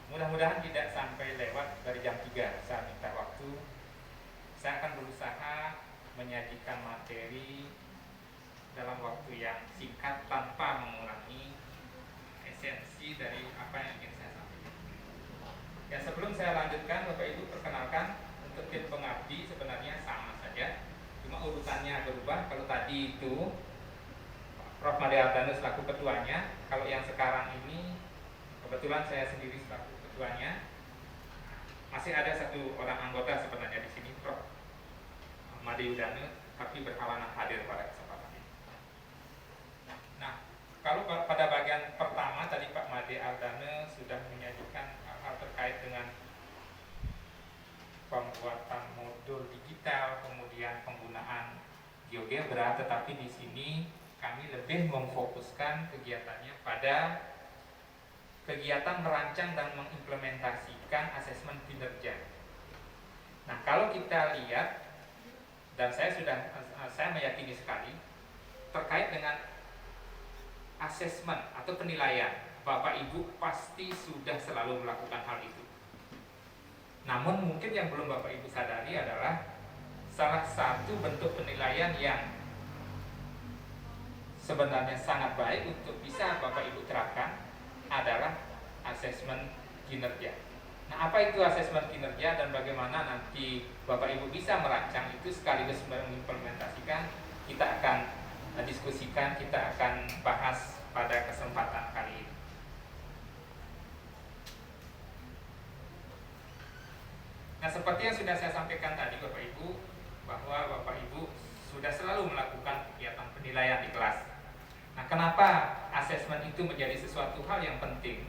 Mudah-mudahan tidak sampai lewat dari jam 3 saya minta waktu. Saya akan berusaha menyajikan materi dalam waktu yang singkat tanpa mengurangi esensi dari apa yang ingin saya sampaikan. Ya, sebelum saya lanjutkan, Bapak Ibu perkenalkan, untuk tim pengabdi sebenarnya sama saja, cuma urutannya berubah. Kalau tadi itu Prof. Made Ardhanus selaku ketuanya, kalau yang sekarang ini kebetulan saya sendiri selaku ketuanya. Masih ada satu orang anggota sebenarnya di sini, Prof. Made Ardhanus, tapi berhalangan hadir pada kesempatan ini. Nah, kalau pada bagian pertama tadi Pak Made Ardhanus sudah menyajikan hal-hal terkait dengan pembuatan modul digital, kemudian penggunaan GeoGebra, tetapi di sini kami lebih memfokuskan kegiatannya pada kegiatan merancang dan mengimplementasikan asesmen kinerja. Nah, kalau kita lihat, dan saya meyakini sekali terkait dengan asesmen atau penilaian, Bapak Ibu pasti sudah selalu melakukan hal itu. Namun mungkin yang belum Bapak Ibu sadari adalah salah satu bentuk penilaian yang sebenarnya sangat baik untuk bisa Bapak Ibu terapkan adalah asesmen kinerja. Nah, apa itu asesmen kinerja dan bagaimana nanti Bapak Ibu bisa merancang itu sekaligus mengimplementasikan, kita akan diskusikan, kita akan bahas pada kesempatan kali ini. Nah, seperti yang sudah saya sampaikan tadi Bapak Ibu, bahwa Bapak Ibu sudah selalu melakukan kegiatan penilaian di kelas. Nah, kenapa asesmen itu menjadi sesuatu hal yang penting?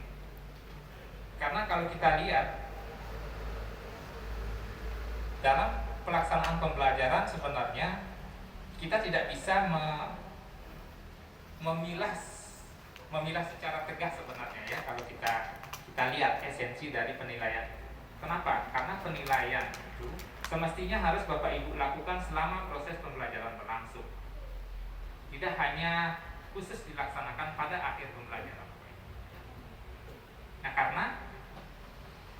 Karena kalau kita lihat dalam pelaksanaan pembelajaran sebenarnya kita tidak bisa memilah secara tegas sebenarnya ya, kalau kita lihat esensi dari penilaian. Kenapa? Karena penilaian itu semestinya harus Bapak Ibu lakukan selama proses pembelajaran berlangsung. Tidak hanya khusus dilaksanakan pada akhir pembelajaran. Nah, karena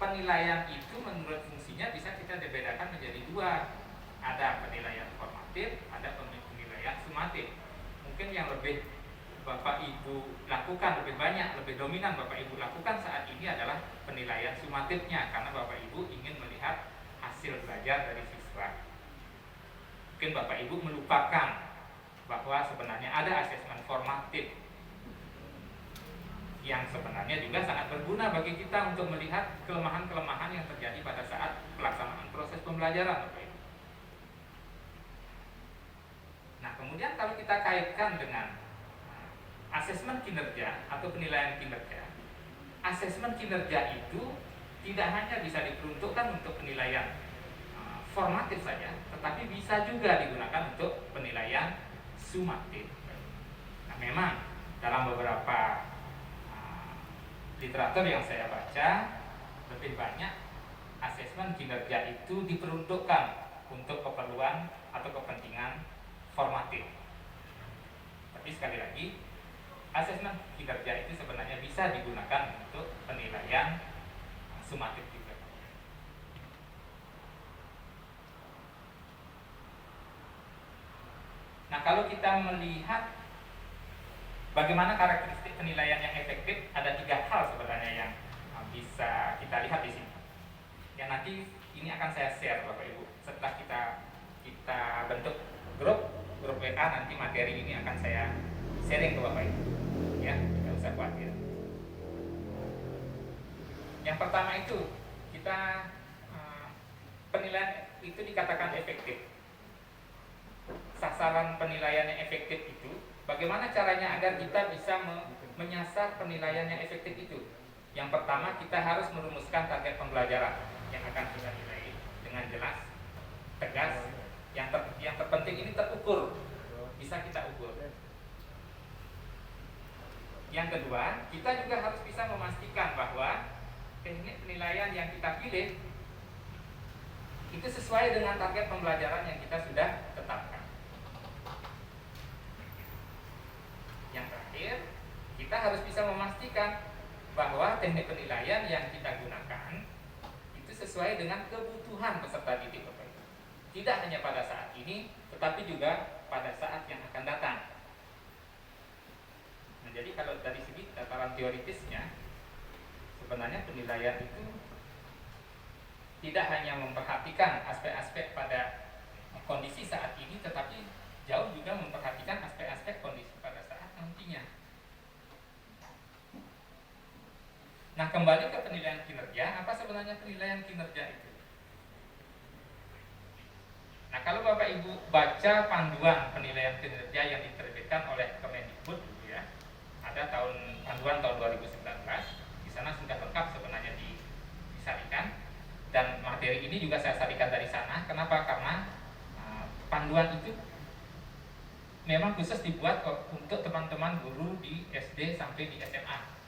penilaian itu menurut fungsinya bisa kita bedakan menjadi dua. Ada penilaian formatif, ada penilaian sumatif. Mungkin yang lebih Bapak Ibu lakukan lebih banyak, lebih dominan Bapak Ibu lakukan saat ini adalah penilaian sumatifnya, karena Bapak Ibu ingin melihat hasil belajar dari siswa. Mungkin Bapak Ibu melupakan bahwa sebenarnya ada asesmen formatif yang sebenarnya juga sangat berguna bagi kita untuk melihat kelemahan-kelemahan yang terjadi pada saat pelaksanaan proses pembelajaran, Bapak Ibu. Nah, kemudian kalau kita kaitkan dengan asesmen kinerja atau penilaian kinerja, asesmen kinerja itu tidak hanya bisa diperuntukkan untuk penilaian formatif saja, tetapi bisa juga digunakan untuk penilaian sumatif. Nah, memang dalam beberapa literatur yang saya baca, lebih banyak asesmen kinerja itu diperuntukkan untuk keperluan atau kepentingan formatif. Tapi sekali lagi, asesmen kinerja itu sebenarnya bisa digunakan untuk penilaian sumatif juga. Nah, kalau kita melihat bagaimana karakteristik penilaian yang efektif, ada 3 hal sebenarnya yang bisa kita lihat di sini. Yang nanti ini akan saya share Bapak Ibu. Setelah kita bentuk grup WA, nanti materi ini akan saya sharing ke Bapak Ibu. Ya, tidak usah khawatir. Yang pertama itu, kita penilaian itu dikatakan efektif. Sasaran penilaian yang efektif itu, bagaimana caranya agar kita bisa menyasar penilaian yang efektif itu? Yang pertama, kita harus merumuskan target pembelajaran yang akan kita nilai dengan jelas, tegas. Yang terpenting ini terukur, bisa kita ukur. Yang kedua, kita juga harus bisa memastikan bahwa teknik penilaian yang kita pilih itu sesuai dengan target pembelajaran yang kita sudah tetapkan. Yang terakhir, kita harus bisa memastikan bahwa bahwa teknik penilaian yang kita gunakan itu sesuai dengan kebutuhan peserta didik Bapak Ibu. Tidak hanya pada saat ini, tetapi juga pada saat yang akan datang. Nah, jadi kalau dari segi tataran teoritisnya, sebenarnya penilaian itu tidak hanya memperhatikan aspek-aspek pada kondisi saat ini, tetapi jauh juga memperhatikan aspek-aspek kondisi pada saat nantinya. Nah, kembali ke penilaian kinerja, apa sebenarnya penilaian kinerja itu? Nah, kalau Bapak Ibu baca panduan penilaian kinerja yang diterbitkan oleh Kemendikbud dulu ya, ada panduan tahun 2019, di sana sudah lengkap sebenarnya disarikan, dan materi ini juga saya sarikan dari sana. Kenapa? Karena panduan itu memang khusus dibuat untuk teman-teman guru di SD sampai di SMA.